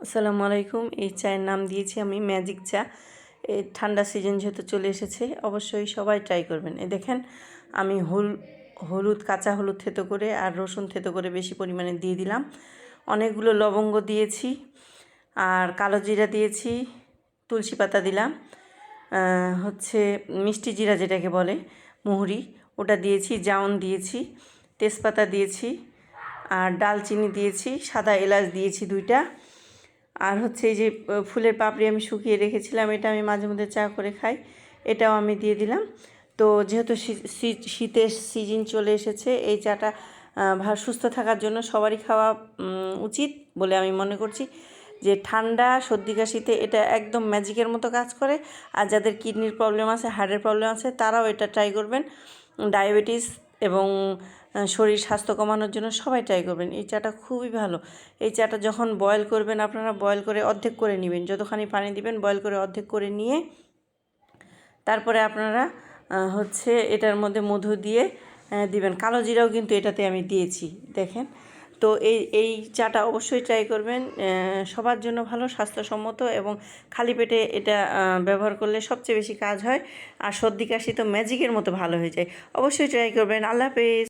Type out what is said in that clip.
আসসালামু আলাইকুম। এই চায়ের নাম দিয়েছি আমি ম্যাজিক চা। এই ঠান্ডা সিজন যেহেতু চলে এসেছে, অবশ্যই সবাই ট্রাই করবেন। এই দেখেন, আমি হলুদ, কাঁচা হলুদ থেতো করে আর রসুন থেতো করে বেশি পরিমাণে দিয়ে দিলাম। অনেকগুলো লবঙ্গ দিয়েছি, আর কালো জিরা দিয়েছি, তুলসী পাতা দিলাম, হচ্ছে মিষ্টি জিরা যেটাকে বলে, মুহুরি, ওটা দিয়েছি, জাউন দিয়েছি, তেজপাতা দিয়েছি, আর ডালচিনি দিয়েছি, সাদা এলাচ দিয়েছি 2টা। আর হচ্ছে এই যে ফুলের পাপড়ি আমি শুকিয়ে রেখেছিলাম, এটা আমি মাঝে মধ্যে চা করে খাই, এটাও আমি দিয়ে দিলাম। তো যেহেতু শীতের সিজন চলে এসেছে, এই চাটা সুস্থ থাকার জন্য সবারই খাওয়া উচিত বলে আমি মনে করছি। যে ঠান্ডা সর্দি কাশিতে এটা একদম ম্যাজিকের মতো কাজ করে। আর যাদের কিডনির প্রবলেম আছে, হার্টের প্রবলেম আছে, তারাও এটা ট্রাই করবেন। ডায়াবেটিস এবং শরীর স্বাস্থ্য কমানোর জন্য সবাই ট্রাই করবেন। এই চাটা খুবই ভালো। এই চাটা যখন বয়েল করবেন, আপনারা বয়েল করে অর্ধেক করে নেবেন, যতখানি পানি দিবেন বয়েল করে অর্ধেক করে নিয়ে তারপরে আপনারা হচ্ছে এটার মধ্যে মধু দিয়ে দিবেন। কালো জিরাও কিন্তু এটাতে আমি দিয়েছি, দেখেন। তো এই চাটা অবশ্যই ট্রাই করবেন। সবার জন্য ভালো, স্বাস্থ্যসম্মত, এবং খালি পেটে এটা ব্যবহার করলে সবচেয়ে বেশি কাজ হয়। আর সর্দি কাশি তো ম্যাজিকের মতো ভালো হয়ে যায়। অবশ্যই ট্রাই করবেন। আল্লাহ হাফেজ।